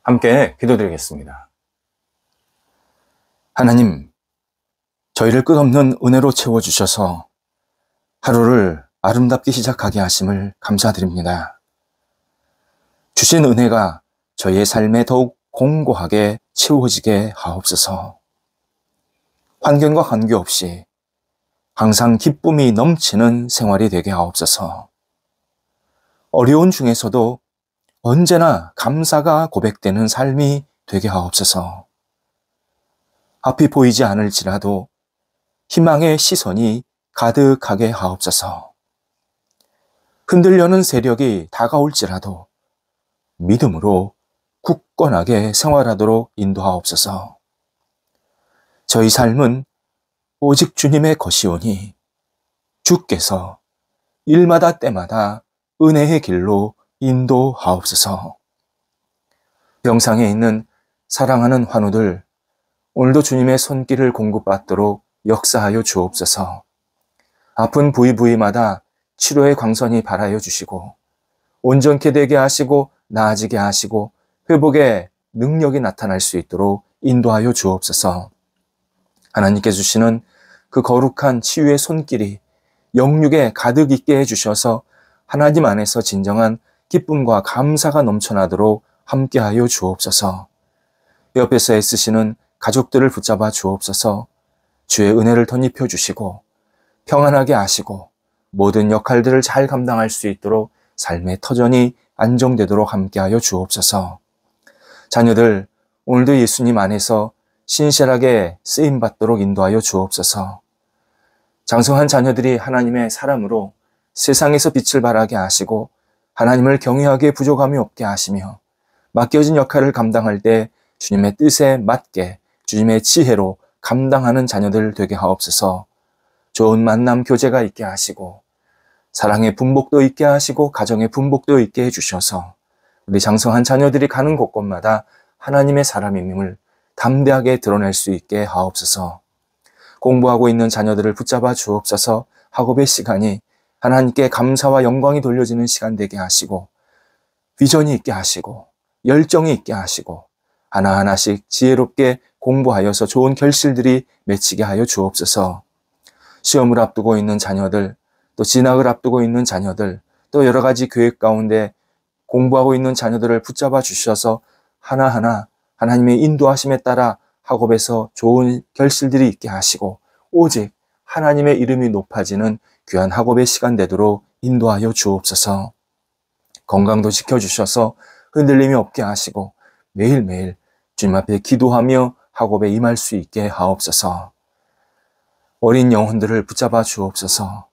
함께 기도드리겠습니다. 하나님, 저희를 끝없는 은혜로 채워주셔서 하루를 아름답게 시작하게 하심을 감사드립니다. 주신 은혜가 저희의 삶에 더욱 공고하게 채워지게 하옵소서. 환경과 관계없이 항상 기쁨이 넘치는 생활이 되게 하옵소서. 어려운 중에서도 언제나 감사가 고백되는 삶이 되게 하옵소서. 앞이 보이지 않을지라도 희망의 시선이 가득하게 하옵소서. 흔들려는 세력이 다가올지라도 믿음으로 굳건하게 생활하도록 인도하옵소서. 저희 삶은 오직 주님의 것이오니 주께서 일마다 때마다 은혜의 길로 인도하옵소서. 병상에 있는 사랑하는 환우들, 오늘도 주님의 손길을 공급받도록 역사하여 주옵소서. 아픈 부위마다 치료의 광선이 발하여 주시고 온전케 되게 하시고 나아지게 하시고 회복의 능력이 나타날 수 있도록 인도하여 주옵소서. 하나님께 주시는 그 거룩한 치유의 손길이 영육에 가득 있게 해주셔서 하나님 안에서 진정한 기쁨과 감사가 넘쳐나도록 함께하여 주옵소서. 옆에서 애쓰시는 가족들을 붙잡아 주옵소서. 주의 은혜를 덧입혀 주시고 평안하게 하시고 모든 역할들을 잘 감당할 수 있도록 삶의 터전이 안정되도록 함께하여 주옵소서. 자녀들, 오늘도 예수님 안에서 신실하게 쓰임받도록 인도하여 주옵소서. 장성한 자녀들이 하나님의 사람으로 세상에서 빛을 발하게 하시고 하나님을 경외하게 부족함이 없게 하시며 맡겨진 역할을 감당할 때 주님의 뜻에 맞게 주님의 지혜로 감당하는 자녀들 되게 하옵소서. 좋은 만남 교제가 있게 하시고 사랑의 분복도 있게 하시고 가정의 분복도 있게 해주셔서 우리 장성한 자녀들이 가는 곳곳마다 하나님의 사람임을 담대하게 드러낼 수 있게 하옵소서. 공부하고 있는 자녀들을 붙잡아 주옵소서. 학업의 시간이 하나님께 감사와 영광이 돌려지는 시간 되게 하시고 비전이 있게 하시고 열정이 있게 하시고 하나하나씩 지혜롭게 공부하여서 좋은 결실들이 맺히게 하여 주옵소서. 시험을 앞두고 있는 자녀들, 또 진학을 앞두고 있는 자녀들, 또 여러 가지 계획 가운데 공부하고 있는 자녀들을 붙잡아 주셔서 하나하나 하나님의 인도하심에 따라 학업에서 좋은 결실들이 있게 하시고 오직 하나님의 이름이 높아지는 귀한 학업의 시간 되도록 인도하여 주옵소서. 건강도 지켜주셔서 흔들림이 없게 하시고 매일매일 주님 앞에 기도하며 학업에 임할 수 있게 하옵소서. 어린 영혼들을 붙잡아 주옵소서.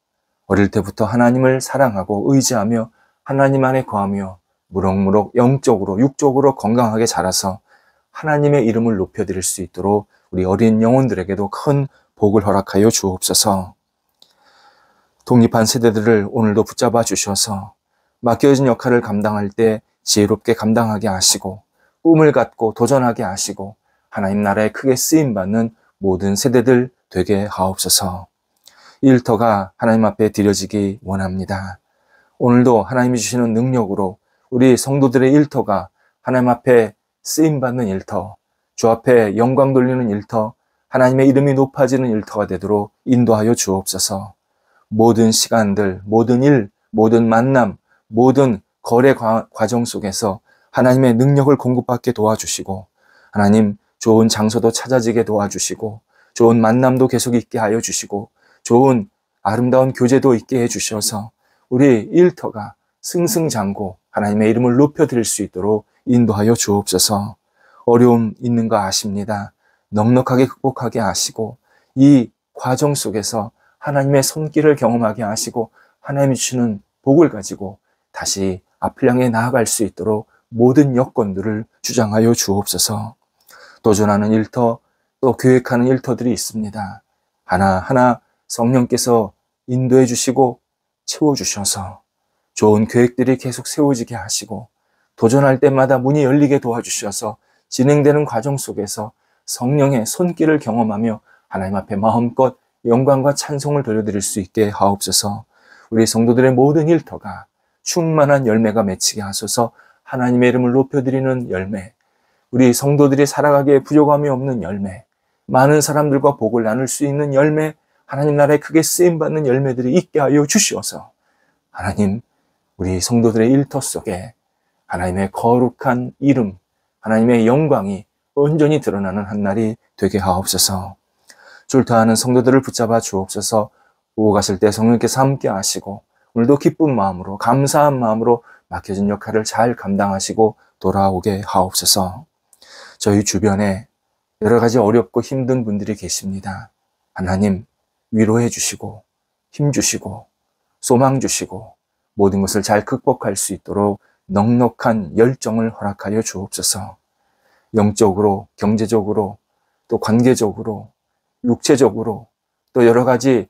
어릴 때부터 하나님을 사랑하고 의지하며 하나님 안에 거하며 무럭무럭 영적으로 육적으로 건강하게 자라서 하나님의 이름을 높여드릴 수 있도록 우리 어린 영혼들에게도 큰 복을 허락하여 주옵소서. 독립한 세대들을 오늘도 붙잡아 주셔서 맡겨진 역할을 감당할 때 지혜롭게 감당하게 하시고 꿈을 갖고 도전하게 하시고 하나님 나라에 크게 쓰임받는 모든 세대들 되게 하옵소서. 이 일터가 하나님 앞에 드려지기 원합니다. 오늘도 하나님이 주시는 능력으로 우리 성도들의 일터가 하나님 앞에 쓰임받는 일터, 주 앞에 영광 돌리는 일터, 하나님의 이름이 높아지는 일터가 되도록 인도하여 주옵소서. 모든 시간들, 모든 일, 모든 만남, 모든 거래 과정 속에서 하나님의 능력을 공급받게 도와주시고 하나님 좋은 장소도 찾아지게 도와주시고 좋은 만남도 계속 있게 하여 주시고 좋은 아름다운 교제도 있게 해주셔서 우리 일터가 승승장구 하나님의 이름을 높여드릴 수 있도록 인도하여 주옵소서. 어려움 있는 거 아십니다. 넉넉하게 극복하게 하시고 이 과정 속에서 하나님의 손길을 경험하게 하시고 하나님이 주시는 복을 가지고 다시 앞을 향해 나아갈 수 있도록 모든 여건들을 주장하여 주옵소서. 도전하는 일터, 또 계획하는 일터들이 있습니다. 하나하나 성령께서 인도해 주시고 채워주셔서 좋은 계획들이 계속 세워지게 하시고 도전할 때마다 문이 열리게 도와주셔서 진행되는 과정 속에서 성령의 손길을 경험하며 하나님 앞에 마음껏 영광과 찬송을 돌려드릴 수 있게 하옵소서. 우리 성도들의 모든 일터가 충만한 열매가 맺히게 하소서. 하나님의 이름을 높여드리는 열매, 우리 성도들이 살아가기에 부족함이 없는 열매, 많은 사람들과 복을 나눌 수 있는 열매, 하나님 나라에 크게 쓰임받는 열매들이 있게 하여 주시어서 하나님, 우리 성도들의 일터 속에 하나님의 거룩한 이름, 하나님의 영광이 온전히 드러나는 한 날이 되게 하옵소서. 출타하는 성도들을 붙잡아 주옵소서. 오고 가실 때 성령께서 함께 하시고 오늘도 기쁜 마음으로 감사한 마음으로 맡겨진 역할을 잘 감당하시고 돌아오게 하옵소서. 저희 주변에 여러 가지 어렵고 힘든 분들이 계십니다. 하나님 위로해 주시고 힘 주시고 소망 주시고 모든 것을 잘 극복할 수 있도록 넉넉한 열정을 허락하여 주옵소서. 영적으로, 경제적으로, 또 관계적으로, 육체적으로, 또 여러 가지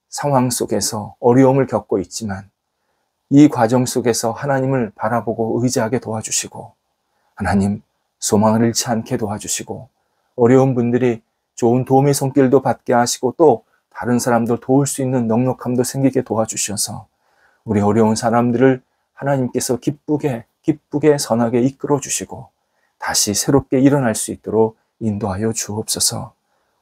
상황 속에서 어려움을 겪고 있지만 이 과정 속에서 하나님을 바라보고 의지하게 도와주시고 하나님 소망을 잃지 않게 도와주시고 어려운 분들이 좋은 도움의 손길도 받게 하시고 또 다른 사람들 도울 수 있는 넉넉함도 생기게 도와주셔서 우리 어려운 사람들을 하나님께서 기쁘게 선하게 이끌어 주시고 다시 새롭게 일어날 수 있도록 인도하여 주옵소서.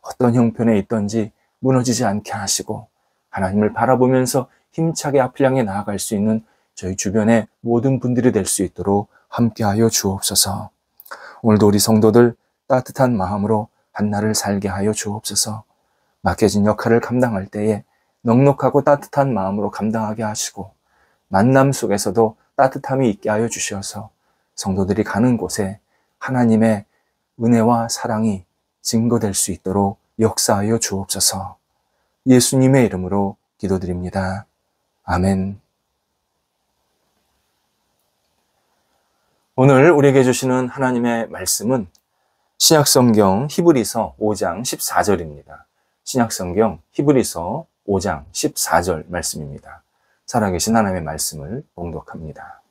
어떤 형편에 있든지 무너지지 않게 하시고 하나님을 바라보면서 힘차게 앞을 향해 나아갈 수 있는 저희 주변의 모든 분들이 될 수 있도록 함께하여 주옵소서. 오늘도 우리 성도들 따뜻한 마음으로 한날을 살게 하여 주옵소서. 맡겨진 역할을 감당할 때에 넉넉하고 따뜻한 마음으로 감당하게 하시고 만남 속에서도 따뜻함이 있게 하여 주셔서 성도들이 가는 곳에 하나님의 은혜와 사랑이 증거될 수 있도록 역사하여 주옵소서. 예수님의 이름으로 기도드립니다. 아멘. 오늘 우리에게 주시는 하나님의 말씀은 신약성경 히브리서 5장 14절입니다. 신약성경 히브리서 5장 14절 말씀입니다. 살아계신 하나님의 말씀을 봉독합니다.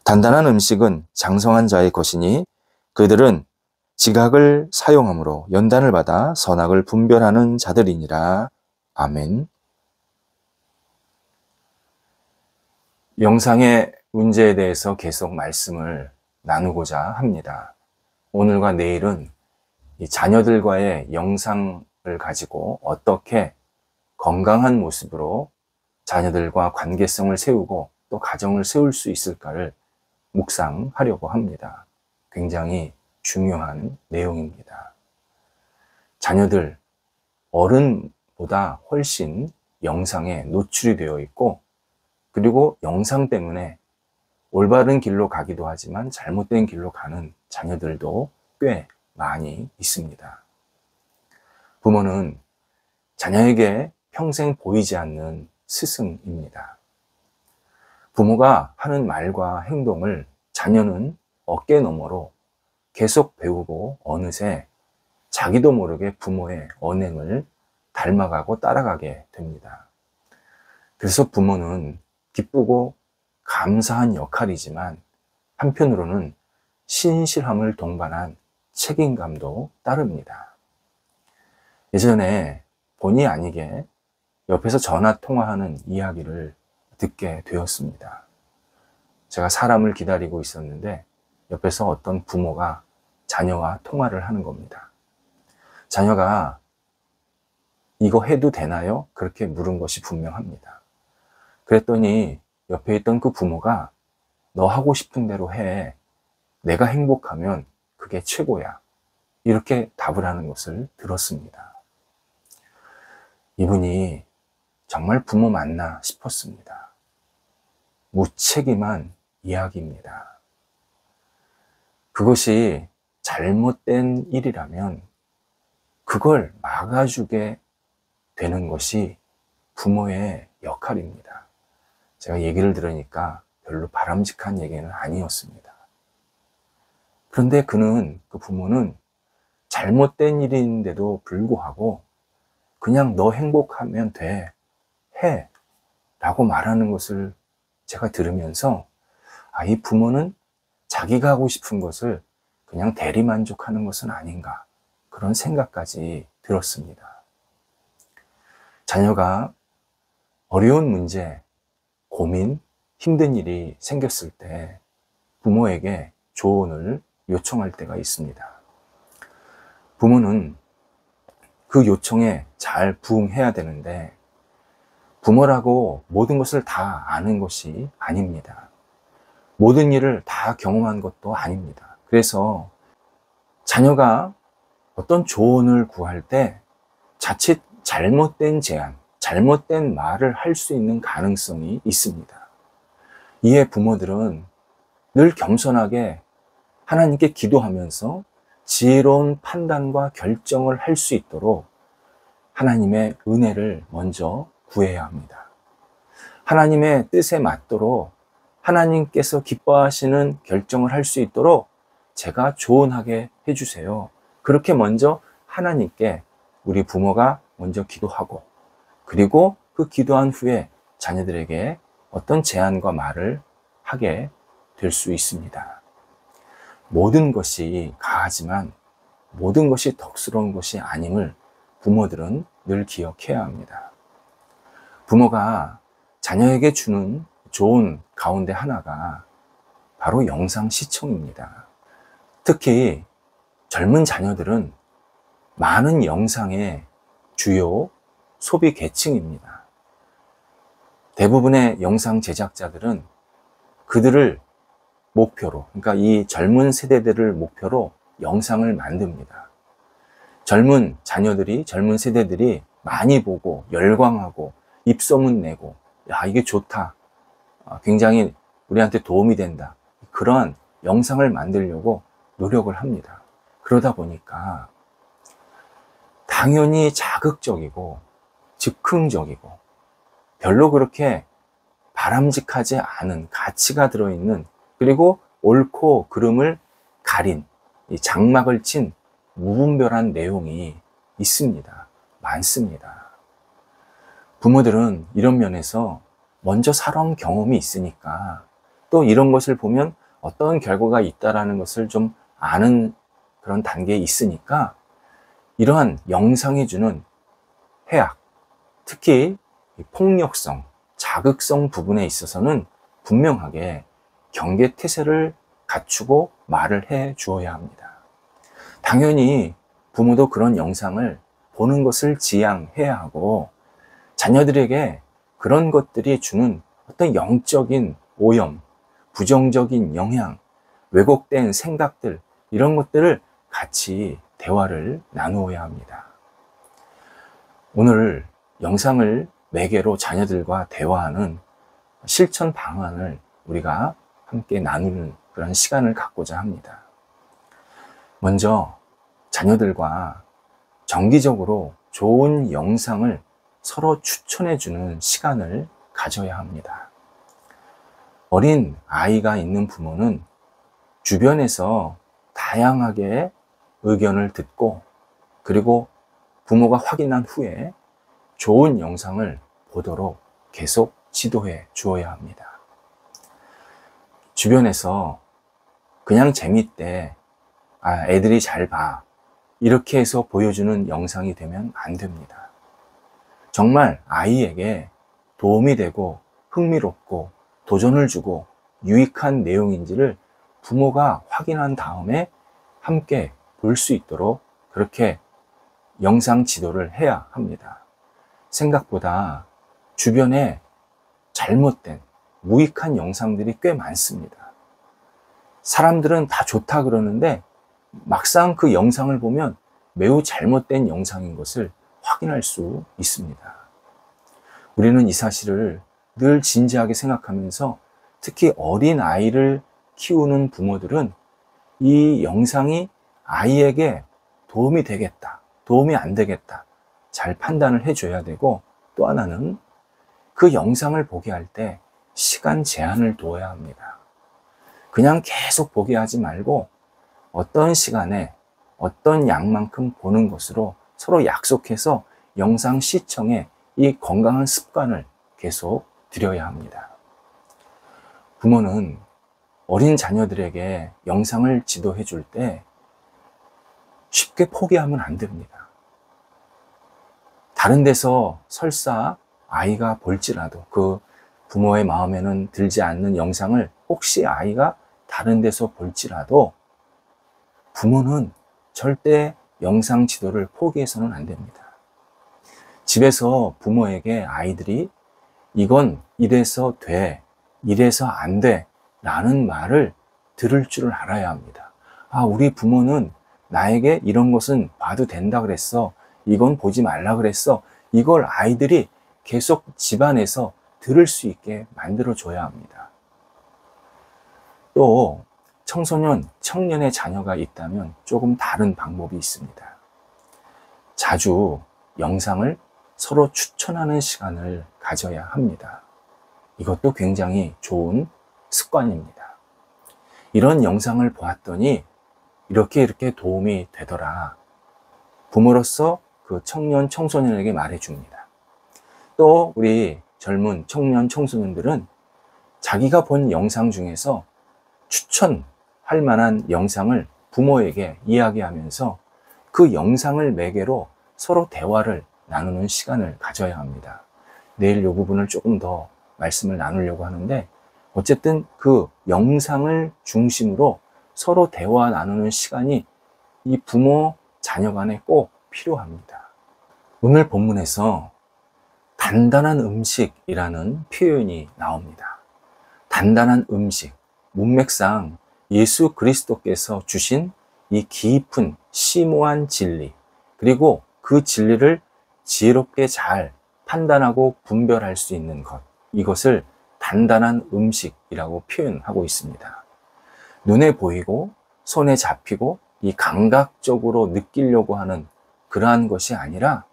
단단한 음식은 장성한 자의 것이니 그들은 지각을 사용함으로 연단을 받아 선악을 분별하는 자들이니라. 아멘. 영상의 문제에 대해서 계속 말씀을 나누고자 합니다. 오늘과 내일은 이 자녀들과의 영상을 가지고 어떻게 건강한 모습으로 자녀들과 관계성을 세우고 또 가정을 세울 수 있을까를 묵상하려고 합니다. 굉장히 중요한 내용입니다. 자녀들, 어른보다 훨씬 영상에 노출이 되어 있고 그리고 영상 때문에 올바른 길로 가기도 하지만 잘못된 길로 가는 자녀들도 꽤 많이 있습니다. 부모는 자녀에게 평생 보이지 않는 스승입니다. 부모가 하는 말과 행동을 자녀는 어깨 너머로 계속 배우고 어느새 자기도 모르게 부모의 언행을 닮아가고 따라가게 됩니다. 그래서 부모는 기쁘고 감사한 역할이지만 한편으로는 신실함을 동반한 책임감도 따릅니다. 예전에 본의 아니게 옆에서 전화 통화하는 이야기를 듣게 되었습니다. 제가 사람을 기다리고 있었는데 옆에서 어떤 부모가 자녀와 통화를 하는 겁니다. 자녀가 이거 해도 되나요? 그렇게 물은 것이 분명합니다. 그랬더니 옆에 있던 그 부모가 너 하고 싶은 대로 해. 내가 행복하면 그게 최고야. 이렇게 답을 하는 것을 들었습니다. 이분이 정말 부모 맞나 싶었습니다. 무책임한 이야기입니다. 그것이 잘못된 일이라면 그걸 막아주게 되는 것이 부모의 역할입니다. 제가 얘기를 들으니까 별로 바람직한 얘기는 아니었습니다. 그런데 그 부모는 잘못된 일인데도 불구하고 그냥 너 행복하면 돼, 해 라고 말하는 것을 제가 들으면서 이 부모는 자기가 하고 싶은 것을 그냥 대리만족하는 것은 아닌가 그런 생각까지 들었습니다. 자녀가 어려운 문제, 고민, 힘든 일이 생겼을 때 부모에게 조언을 요청할 때가 있습니다. 부모는 그 요청에 잘 부응해야 되는데 부모라고 모든 것을 다 아는 것이 아닙니다. 모든 일을 다 경험한 것도 아닙니다. 그래서 자녀가 어떤 조언을 구할 때 자칫 잘못된 제안, 잘못된 말을 할 수 있는 가능성이 있습니다. 이에 부모들은 늘 겸손하게 하나님께 기도하면서 지혜로운 판단과 결정을 할 수 있도록 하나님의 은혜를 먼저 구해야 합니다. 하나님의 뜻에 맞도록 하나님께서 기뻐하시는 결정을 할 수 있도록 제가 조언하게 해주세요. 그렇게 먼저 하나님께 우리 부모가 먼저 기도하고, 그리고 그 기도한 후에 자녀들에게 어떤 제안과 말을 하게 될 수 있습니다. 모든 것이 가하지만 모든 것이 덕스러운 것이 아님을 부모들은 늘 기억해야 합니다. 부모가 자녀에게 주는 좋은 가운데 하나가 바로 영상 시청입니다. 특히 젊은 자녀들은 많은 영상의 주요 소비 계층입니다. 대부분의 영상 제작자들은 그들을 목표로, 그러니까 이 젊은 세대들을 목표로 영상을 만듭니다. 젊은 자녀들이, 젊은 세대들이 많이 보고 열광하고 입소문 내고, 야, 이게 좋다, 굉장히 우리한테 도움이 된다, 그러한 영상을 만들려고 노력을 합니다. 그러다 보니까 당연히 자극적이고 즉흥적이고 별로 그렇게 바람직하지 않은 가치가 들어있는, 그리고 옳고 그름을 가린, 이 장막을 친 무분별한 내용이 있습니다. 많습니다. 부모들은 이런 면에서 먼저 살아온 경험이 있으니까, 또 이런 것을 보면 어떤 결과가 있다라는 것을 좀 아는 그런 단계에 있으니까 이러한 영상이 주는 해악, 특히 폭력성, 자극성 부분에 있어서는 분명하게 경계태세를 갖추고 말을 해 주어야 합니다. 당연히 부모도 그런 영상을 보는 것을 지양해야 하고, 자녀들에게 그런 것들이 주는 어떤 영적인 오염, 부정적인 영향, 왜곡된 생각들, 이런 것들을 같이 대화를 나누어야 합니다. 오늘 영상을 매개로 자녀들과 대화하는 실천 방안을 우리가 함께 나누는 그런 시간을 갖고자 합니다. 먼저 자녀들과 정기적으로 좋은 영상을 서로 추천해 주는 시간을 가져야 합니다. 어린 아이가 있는 부모는 주변에서 다양하게 의견을 듣고, 그리고 부모가 확인한 후에 좋은 영상을 보도록 계속 지도해 주어야 합니다. 주변에서 그냥 재밌대, 애들이 잘 봐, 이렇게 해서 보여주는 영상이 되면 안 됩니다. 정말 아이에게 도움이 되고 흥미롭고 도전을 주고 유익한 내용인지를 부모가 확인한 다음에 함께 볼 수 있도록 그렇게 영상 지도를 해야 합니다. 생각보다 주변에 잘못된 무익한 영상들이 꽤 많습니다. 사람들은 다 좋다 그러는데 막상 그 영상을 보면 매우 잘못된 영상인 것을 확인할 수 있습니다. 우리는 이 사실을 늘 진지하게 생각하면서, 특히 어린 아이를 키우는 부모들은 이 영상이 아이에게 도움이 되겠다, 도움이 안 되겠다, 잘 판단을 해줘야 되고, 또 하나는 그 영상을 보게 할 때 시간 제한을 두어야 합니다. 그냥 계속 보게 하지 말고 어떤 시간에 어떤 양만큼 보는 것으로 서로 약속해서 영상 시청에 이 건강한 습관을 계속 들여야 합니다. 부모는 어린 자녀들에게 영상을 지도해 줄 때 쉽게 포기하면 안 됩니다. 다른 데서 설사 아이가 볼지라도 그 부모의 마음에는 들지 않는 영상을 혹시 아이가 다른 데서 볼지라도 부모는 절대 영상 지도를 포기해서는 안 됩니다. 집에서 부모에게 아이들이 이건 이래서 돼, 이래서 안 돼 라는 말을 들을 줄 알아야 합니다. 아, 우리 부모는 나에게 이런 것은 봐도 된다 그랬어, 이건 보지 말라 그랬어, 이걸 아이들이 계속 집안에서 들을 수 있게 만들어 줘야 합니다. 또 청소년, 청년의 자녀가 있다면 조금 다른 방법이 있습니다. 자주 영상을 서로 추천하는 시간을 가져야 합니다. 이것도 굉장히 좋은 습관입니다. 이런 영상을 보았더니 이렇게 도움이 되더라. 부모로서 그 청년, 청소년에게 말해줍니다. 또 우리 젊은 청년, 청소년들은 자기가 본 영상 중에서 추천할 만한 영상을 부모에게 이야기하면서 그 영상을 매개로 서로 대화를 나누는 시간을 가져야 합니다. 내일 이 부분을 조금 더 말씀을 나누려고 하는데, 어쨌든 그 영상을 중심으로 서로 대화 나누는 시간이 이 부모, 자녀 간에 꼭 필요합니다. 오늘 본문에서 단단한 음식이라는 표현이 나옵니다. 단단한 음식, 문맥상 예수 그리스도께서 주신 이 깊은 심오한 진리, 그리고 그 진리를 지혜롭게 잘 판단하고 분별할 수 있는 것, 이것을 단단한 음식이라고 표현하고 있습니다. 눈에 보이고 손에 잡히고 이 감각적으로 느끼려고 하는 그러한 것이 아니라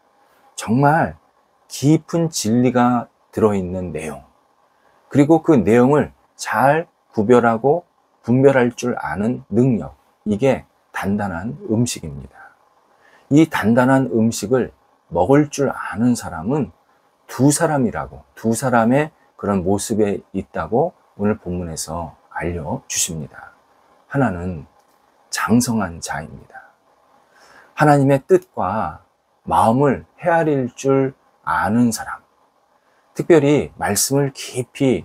정말 깊은 진리가 들어있는 내용, 그리고 그 내용을 잘 구별하고 분별할 줄 아는 능력, 이게 단단한 음식입니다. 이 단단한 음식을 먹을 줄 아는 사람은 두 사람이라고, 두 사람의 그런 모습에 있다고 오늘 본문에서 알려주십니다. 하나는 장성한 자입니다. 하나님의 뜻과 마음을 헤아릴 줄 아는 사람, 특별히 말씀을 깊이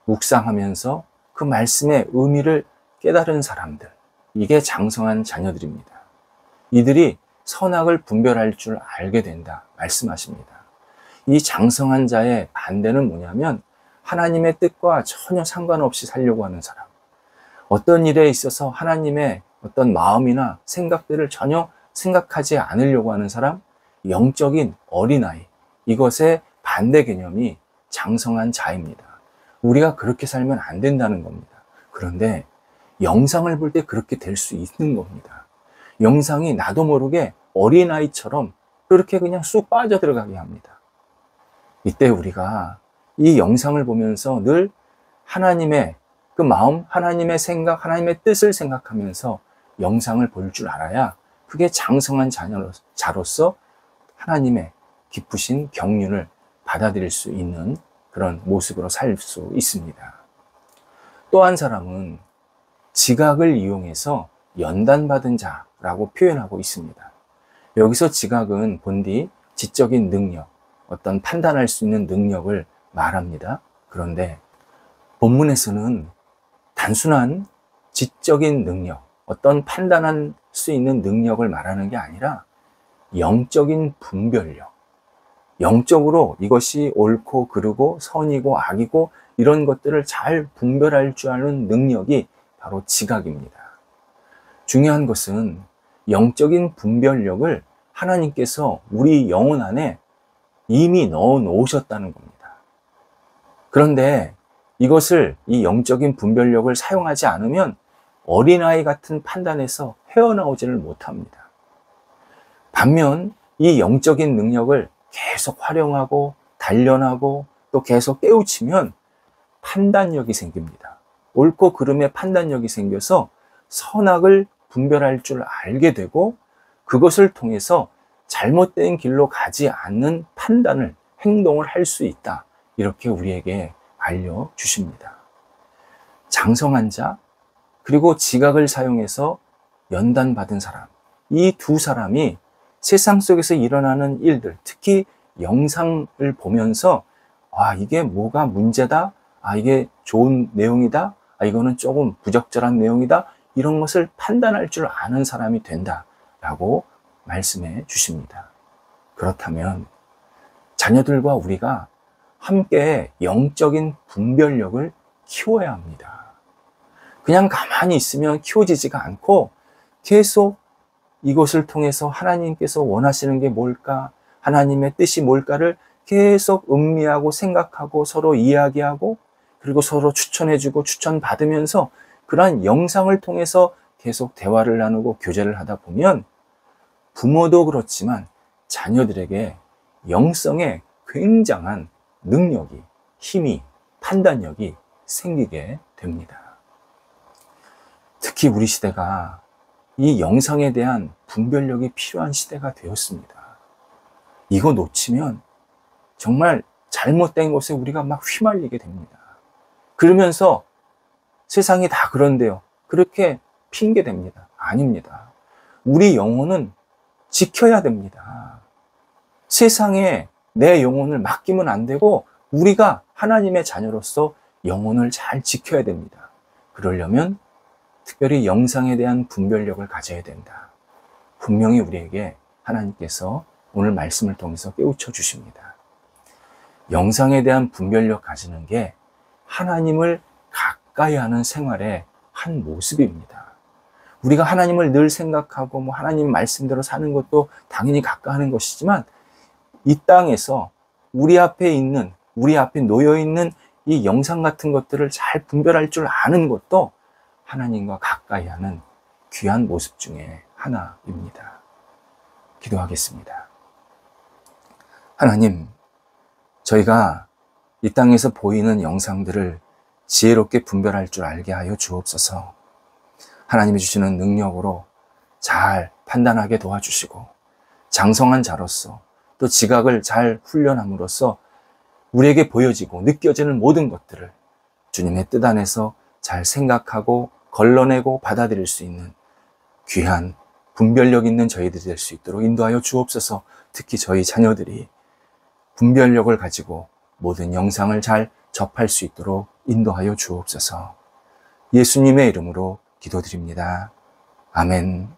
묵상하면서 그 말씀의 의미를 깨달은 사람들, 이게 장성한 자녀들입니다. 이들이 선악을 분별할 줄 알게 된다 말씀하십니다. 이 장성한 자의 반대는 뭐냐면 하나님의 뜻과 전혀 상관없이 살려고 하는 사람, 어떤 일에 있어서 하나님의 어떤 마음이나 생각들을 전혀 생각하지 않으려고 하는 사람, 영적인 어린아이, 이것의 반대 개념이 장성한 자입니다. 우리가 그렇게 살면 안 된다는 겁니다. 그런데 영상을 볼 때 그렇게 될 수 있는 겁니다. 영상이 나도 모르게 어린아이처럼 그렇게 그냥 쑥 빠져들어가게 합니다. 이때 우리가 이 영상을 보면서 늘 하나님의 그 마음, 하나님의 생각, 하나님의 뜻을 생각하면서 영상을 볼 줄 알아야 그게 장성한 자로서 하나님의 기쁘신 경륜을 받아들일 수 있는 그런 모습으로 살 수 있습니다. 또 한 사람은 지각을 이용해서 연단받은 자라고 표현하고 있습니다. 여기서 지각은 본디 지적인 능력, 어떤 판단할 수 있는 능력을 말합니다. 그런데 본문에서는 단순한 지적인 능력, 어떤 판단할 수 있는 능력을 말하는 게 아니라 영적인 분별력, 영적으로 이것이 옳고 그르고 선이고 악이고 이런 것들을 잘 분별할 줄 아는 능력이 바로 지각입니다. 중요한 것은 영적인 분별력을 하나님께서 우리 영혼 안에 이미 넣어 놓으셨다는 겁니다. 그런데 이것을, 이 영적인 분별력을 사용하지 않으면 어린아이 같은 판단에서 헤어나오지를 못합니다. 반면 이 영적인 능력을 계속 활용하고 단련하고 또 계속 깨우치면 판단력이 생깁니다. 옳고 그름의 판단력이 생겨서 선악을 분별할 줄 알게 되고, 그것을 통해서 잘못된 길로 가지 않는 판단을, 행동을 할 수 있다. 이렇게 우리에게 알려주십니다. 장성한 자, 그리고 지각을 사용해서 연단받은 사람, 이 두 사람이 세상 속에서 일어나는 일들, 특히 영상을 보면서 이게 뭐가 문제다, 이게 좋은 내용이다, 이거는 조금 부적절한 내용이다, 이런 것을 판단할 줄 아는 사람이 된다라고 말씀해 주십니다. 그렇다면 자녀들과 우리가 함께 영적인 분별력을 키워야 합니다. 그냥 가만히 있으면 키워지지가 않고 계속 이것을 통해서 하나님께서 원하시는 게 뭘까? 하나님의 뜻이 뭘까를 계속 음미하고 생각하고 서로 이야기하고 그리고 서로 추천해주고 추천받으면서 그러한 영상을 통해서 계속 대화를 나누고 교제를 하다 보면 부모도 그렇지만 자녀들에게 영성에 굉장한 능력이, 힘이, 판단력이 생기게 됩니다. 특히 우리 시대가 이 영상에 대한 분별력이 필요한 시대가 되었습니다. 이거 놓치면 정말 잘못된 것에 우리가 막 휘말리게 됩니다. 그러면서 세상이 다 그런데요. 그렇게 핑계댑니다. 아닙니다. 우리 영혼은 지켜야 됩니다. 세상에 내 영혼을 맡기면 안 되고 우리가 하나님의 자녀로서 영혼을 잘 지켜야 됩니다. 그러려면 특별히 영상에 대한 분별력을 가져야 된다. 분명히 우리에게 하나님께서 오늘 말씀을 통해서 깨우쳐 주십니다. 영상에 대한 분별력 가지는 게 하나님을 가까이 하는 생활의 한 모습입니다. 우리가 하나님을 늘 생각하고 하나님 말씀대로 사는 것도 당연히 가까이 하는 것이지만 이 땅에서 우리 앞에 놓여 있는 이 영상 같은 것들을 잘 분별할 줄 아는 것도 하나님과 가까이 하는 귀한 모습 중에 하나입니다. 기도하겠습니다. 하나님, 저희가 이 땅에서 보이는 영상들을 지혜롭게 분별할 줄 알게 하여 주옵소서. 하나님이 주시는 능력으로 잘 판단하게 도와주시고 장성한 자로서 또 지각을 잘 훈련함으로써 우리에게 보여지고 느껴지는 모든 것들을 주님의 뜻 안에서 잘 생각하고 걸러내고 받아들일 수 있는 귀한 분별력 있는 저희들이 될 수 있도록 인도하여 주옵소서. 특히 저희 자녀들이 분별력을 가지고 모든 영상을 잘 접할 수 있도록 인도하여 주옵소서. 예수님의 이름으로 기도드립니다. 아멘.